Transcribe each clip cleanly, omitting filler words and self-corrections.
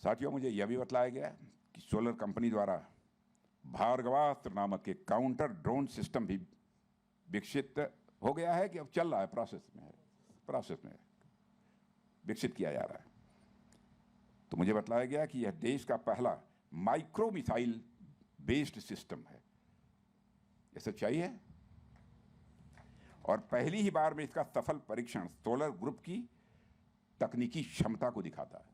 साथियों, मुझे यह भी बतलाया गया कि सोलर कंपनी द्वारा भार्गवास्त्र नामक एक काउंटर ड्रोन सिस्टम भी विकसित हो गया है कि अब चल रहा है, प्रोसेस में विकसित किया जा रहा है। तो मुझे बतलाया गया कि यह देश का पहला माइक्रो मिसाइल बेस्ड सिस्टम है। यह सच्चाई है और पहली ही बार में इसका सफल परीक्षण सोलर ग्रुप की तकनीकी क्षमता को दिखाता है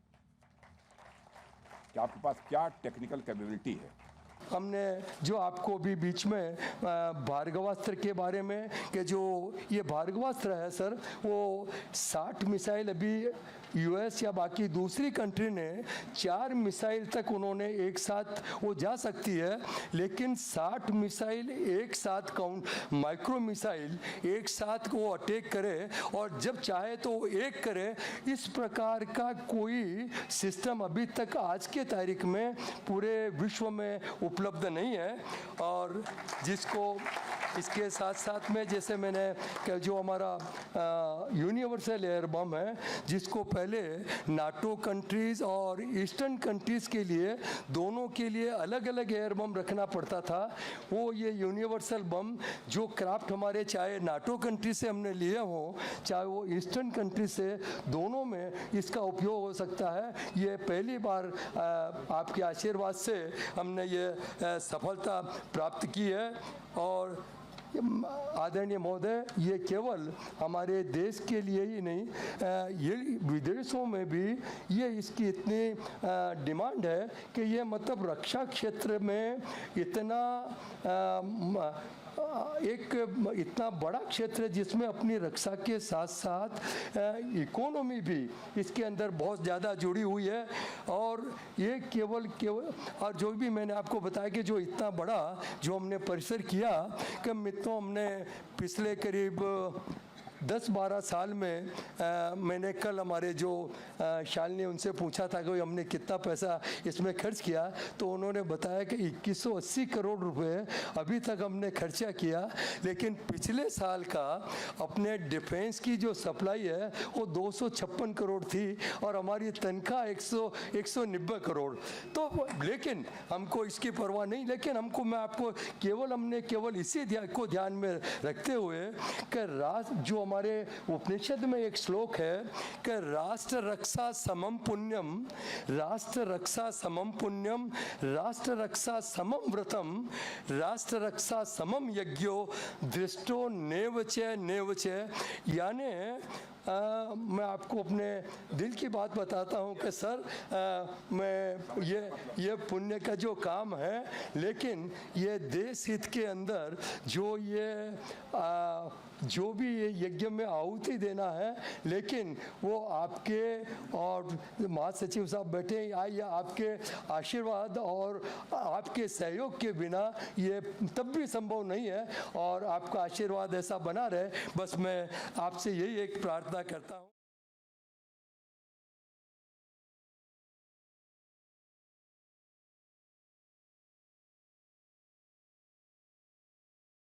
कि आपके पास क्या टेक्निकल कैपेबिलिटी है। हमने जो आपको भी बीच में भार्गवास्त्र के बारे में कि जो ये भार्गवास्त्र है सर, वो 60 मिसाइल अभी यूएस या बाकी दूसरी कंट्री ने 4 मिसाइल तक उन्होंने एक साथ वो जा सकती है, लेकिन 60 मिसाइल एक साथ माइक्रो मिसाइल एक साथ वो अटैक करे और जब चाहे तो वो एक करे, इस प्रकार का कोई सिस्टम अभी तक आज के तारीख में पूरे विश्व में उपलब्ध नहीं है। और जिसको इसके साथ साथ में जैसे मैंने जो हमारा यूनिवर्सल एयर बम है, जिसको पहले नाटो कंट्रीज़ और ईस्टर्न कंट्रीज़ के लिए दोनों के लिए अलग अलग एयर बम रखना पड़ता था, वो ये यूनिवर्सल बम जो क्राफ्ट हमारे चाहे नाटो कंट्री से हमने लिए हों चाहे वो ईस्टर्न कंट्री से, दोनों में इसका उपयोग हो सकता है। ये पहली बार आपके आशीर्वाद से हमने ये सफलता प्राप्त की है। और आदरणीय महोदय, ये केवल हमारे देश के लिए ही नहीं, ये विदेशों में भी ये इसकी इतनी डिमांड है कि ये मतलब रक्षा क्षेत्र में इतना बड़ा क्षेत्र है जिसमें अपनी रक्षा के साथ साथ इकोनॉमी भी इसके अंदर बहुत ज़्यादा जुड़ी हुई है। और ये केवल और जो भी मैंने आपको बताया कि जो इतना बड़ा जो हमने परिसर किया कि मित्रों, हमने पिछले करीब 10-12 साल में मैंने कल हमारे जो शालिनी उनसे पूछा था कि हमने कितना पैसा इसमें खर्च किया, तो उन्होंने बताया कि 2180 करोड़ रुपए अभी तक हमने खर्चा किया, लेकिन पिछले साल का अपने डिफेंस की जो सप्लाई है वो 256 करोड़ थी और हमारी तनख्वाह 190 करोड़। तो लेकिन हमको इसकी परवाह नहीं, लेकिन हमने केवल इसी को ध्यान में रखते हुए कि जो हमारे उपनिषद में एक श्लोक है कि राष्ट्र रक्षा समम पुण्यम, राष्ट्र रक्षा समम पुण्यम, राष्ट्र रक्षा समम व्रतम, राष्ट्र रक्षा समम यज्ञो, दृष्टो नेवचे। यानी मैं आपको अपने दिल की बात बताता हूँ कि सर, मैं ये पुण्य का जो काम है, लेकिन ये देश हित के अंदर जो भी ये यज्ञ में आहुति देना है, लेकिन वो आपके और महासचिव साहब बैठे हैं, आपके आशीर्वाद और आपके सहयोग के बिना ये तब भी संभव नहीं है। और आपका आशीर्वाद ऐसा बना रहे, बस मैं आपसे यही एक प्रार्थना करता हूँ।